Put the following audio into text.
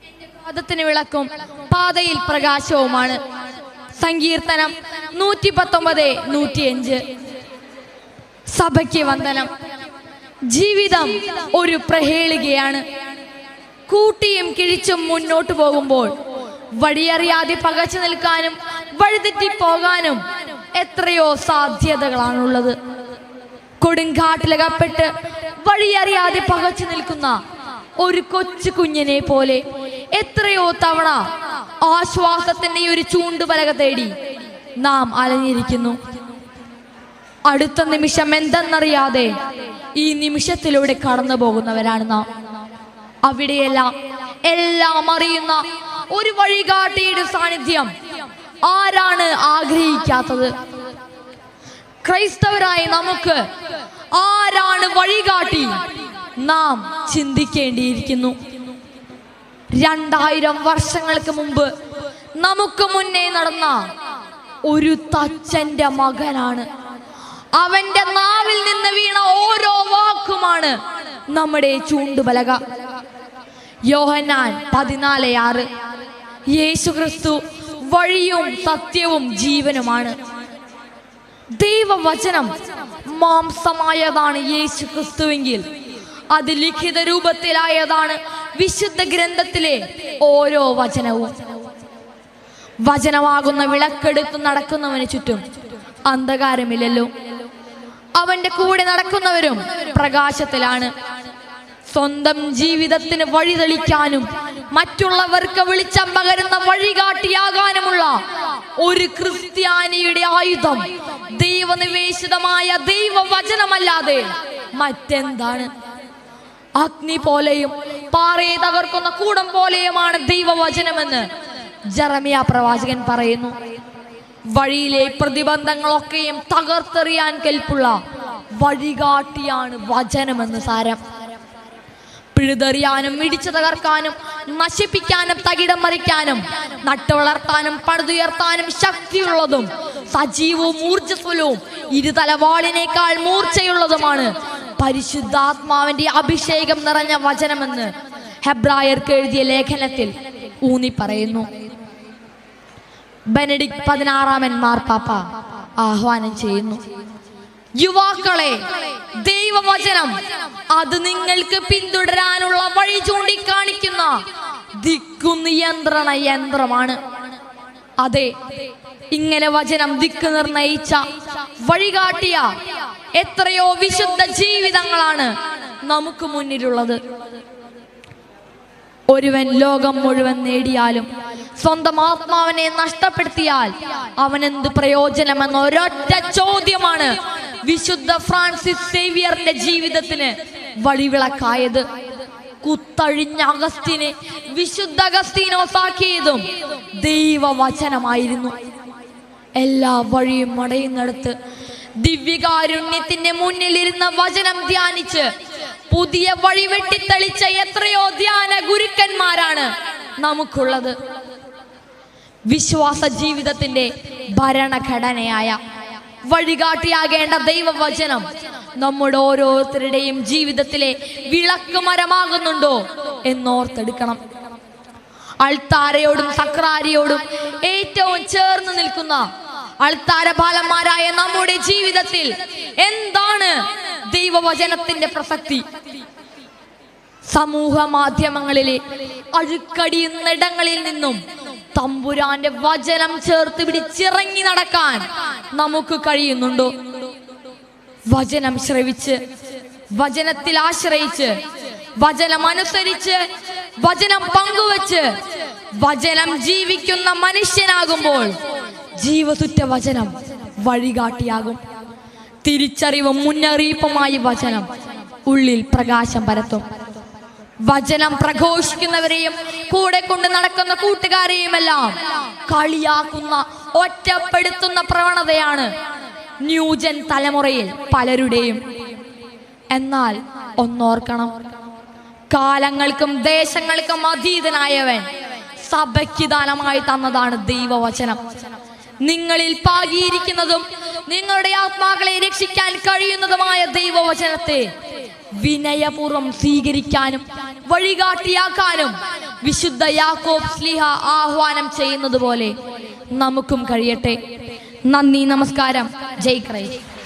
പാദത്തിന് വിളക്കും പാതയിൽ പ്രകാശവുമാണ്. സങ്കീർത്തനം 119:105. സഭയ്ക്ക് വന്ദനം. ജീവിതം ഒരു പ്രഹേളികയാണ്. കൂട്ടിയും കിഴിച്ചും മുന്നോട്ട് പോകുമ്പോൾ വഴിയറിയാതെ പകച്ചു നിൽക്കാനും വഴിതെറ്റിപ്പോകാനും എത്രയോ സാധ്യതകളാണുള്ളത്. കൊടുങ്കാട്ടിലകപ്പെട്ട് വഴിയറിയാതെ പകച്ചു നിൽക്കുന്ന ഒരു കൊച്ചു കുഞ്ഞിനെ പോലെ എത്രയോ തവണ ആശ്വാസത്തിന്റെ ഒരു ചൂണ്ടുപലക തേടി നാം അലഞ്ഞിരിക്കുന്നു. അടുത്ത നിമിഷം എന്തെന്നറിയാതെ ഈ നിമിഷത്തിലൂടെ കടന്നു പോകുന്നവരാണ് നാം. അവിടെയെല്ലാം എല്ലാം അറിയുന്ന ഒരു വഴികാട്ടിയുടെ സാന്നിധ്യം ആരാണ് ആഗ്രഹിക്കാത്തത്? ക്രൈസ്തവരായി നമുക്ക് ആരാണ് വഴികാട്ടി? നാം ചിന്തിക്കേണ്ടിയിരിക്കുന്നു. 2000 വർഷങ്ങൾക്ക് മുമ്പ് നമുക്ക് മുന്നേ നടന്ന ഒരു തച്ചന്റെ മകനാണ്. അവന്റെ നാവിൽ നിന്ന് വീണ ഓരോ വാക്കുമാണ് നമ്മുടെ ചൂണ്ടുപലക. യോഹന്നാൻ 14:6. യേശുക്രിസ്തു വഴിയും സത്യവും ജീവനുമാണ്. ദൈവവചനം മാംസമായതാണ് യേശുക്രിസ്തുവെങ്കിൽ അത് ലിഖിത രൂപത്തിലായതാണ് വിശുദ്ധ ഗ്രന്ഥത്തിലെ ഓരോ വചനവും. വചനമാകുന്ന വിളക്കെടുത്ത് നടക്കുന്നവന് ചുറ്റും അന്ധകാരമില്ലല്ലോ. അവന്റെ കൂടെ നടക്കുന്നവരും പ്രകാശത്തിലാണ്. സ്വന്തം ജീവിതത്തിന് വഴിതെളിക്കാനും മറ്റുള്ളവർക്ക് വെളിച്ചം പകരുന്ന വഴികാട്ടിയാകാനുമുള്ള ഒരു ക്രിസ്ത്യാനിയുടെ ആയുധം ദൈവനിവേശിതമായ ദൈവവചനമല്ലാതെ മറ്റെന്താണ്? അഗ്നി പോലെയും പാറയെ തകർക്കുന്ന കൂടം പോലെയുമാണ് ദൈവവചനമെന്ന് ജെറമിയ പ്രവാചകൻ പറയുന്നു. വഴിയിലെ പ്രതിബന്ധങ്ങളൊക്കെയും തകർത്തെറിയാൻ കെൽപ്പുള്ള വഴികാട്ടിയാണ് വചനമെന്ന് സാരം. പിഴുതെറിയാനും ഇടിച്ചു തകർക്കാനും നശിപ്പിക്കാനും തകിടം മറിക്കാനും നട്ടുവളർത്താനും പടുതുയർത്താനും ശക്തിയുള്ളതും സജീവവും ഊർജ്ജസ്വലവും ഇരുതലവാളിനേക്കാൾ മൂർച്ചയുള്ളതുമാണ് പരിശുദ്ധാത്മാവിന്റെ അഭിഷേകം നിറഞ്ഞ വചനമെന്ന് ഹെബ്രായർക്ക് എഴുതിയ ലേഖനത്തിൽ ഊന്നി പറയുന്നു. ബെനഡിക്ട് 16 മാർപ്പാപ്പ ആഹ്വാനം ചെയ്യുന്നു, യുവാക്കളെ, ദൈവവചനം അത് നിങ്ങൾക്ക് പിന്തുടരാനുള്ള വഴി ചൂണ്ടിക്കാണിക്കുന്ന ദിക്കുനിയന്ത്രണ യന്ത്രമാണ്. അതെ, ഇങ്ങനെ വചനം ദിക്ക് നിർണയിച്ച വഴികാട്ടിയ എത്രയോ വിശുദ്ധ ജീവിതങ്ങളാണ് നമുക്ക് മുന്നിലുള്ളത്. ഒരുവൻ ലോകം മുഴുവൻ നേടിയാലും സ്വന്തം ആത്മാവിനെ നഷ്ടപ്പെടുത്തിയാൽ അവനെന്ത് പ്രയോജനമെന്ന ഒരൊറ്റ ചോദ്യമാണ് വിശുദ്ധ ഫ്രാൻസിസ് സേവിയറിന്റെ ജീവിതത്തിന് വഴിവിളക്കായത്. കുത്തഴിഞ്ഞ അഗസ്റ്റിനെ വിശുദ്ധ അഗസ്തീനോസ് ആക്കിയതും ദൈവവചനമായിരുന്നു. എല്ലാ വഴിയും അടയുന്നിടത്ത് ദിവ്യകാരുണ്യത്തിന്റെ മുന്നിലിരുന്ന വചനം ധ്യാനിച്ച് പുതിയ വഴി വെട്ടിത്തെളിച്ച എത്രയോ ധ്യാന ഗുരുക്കന്മാരാണ് നമുക്കുള്ളത്. വിശ്വാസ ജീവിതത്തിന്റെ ഭരണഘടനയായ വഴികാട്ടിയാകേണ്ട ദൈവവചനം നമ്മുടെ ഓരോരുത്തരുടെയും ജീവിതത്തിലെ വിളക്ക് മരമാകുന്നുണ്ടോ എന്നോർത്തെടുക്കണം. അൾത്താരയോടും സക്രാരിയോടും ഏറ്റവും ചേർന്ന് നിൽക്കുന്ന അൾത്താരപാലന്മാരായ നമ്മുടെ ജീവിതത്തിൽ എന്താണ് ദൈവവചനത്തിന്റെ പ്രസക്തി? സമൂഹ മാധ്യമങ്ങളിലെ അഴുക്കടിയുന്നിടങ്ങളിൽ നിന്നും തമ്പുരാന്റെ വചനം ചേർത്ത് പിടിച്ചിറങ്ങി നടക്കാൻ നമുക്ക് കഴിയുന്നുണ്ടോ? വചനം ശ്രവിച്ച്, വചനത്തിൽ ആശ്രയിച്ച്, വചനം അനുസരിച്ച്, വചനം പങ്കുവച്ച്, വചനം ജീവിക്കുന്ന മനുഷ്യനാകുമ്പോൾ ജീവസുറ്റ വചനം വഴികാട്ടിയാകും. തിരിച്ചറിവും മുന്നറിയിപ്പുമായി വചനം ഉള്ളിൽ പ്രകാശം പരത്തും. വചനം പ്രഘോഷിക്കുന്നവരെയും കൂടെ കൊണ്ട് നടക്കുന്ന കൂട്ടുകാരെയുമെല്ലാം കളിയാക്കുന്ന, ഒറ്റപ്പെടുത്തുന്ന പ്രവണതയാണ് ന്യൂജൻ തലമുറയിൽ പലരുടെയും. എന്നാൽ ഒന്നോർക്കണം, കാലങ്ങൾക്കും ദേശങ്ങൾക്കും അതീതനായവൻ സഭയ്ക്ക് ദാനമായി തന്നതാണ് ദൈവവചനം. നിങ്ങളിൽ പാകിയിരിക്കുന്നതും നിങ്ങളുടെ ആത്മാക്കളെ രക്ഷിക്കാൻ കഴിയുന്നതുമായ ദൈവവചനത്തെ വിനയപൂർവ്വം സ്വീകരിക്കാനും വഴികാട്ടിയാക്കാനും വിശുദ്ധ യാക്കോബ് ശ്ലീഹ ആഹ്വാനം ചെയ്യുന്നത് പോലെ നമുക്കും കഴിയട്ടെ. നന്ദി, നമസ്കാരം. ജയ് ക്രൈസ്റ്റ്.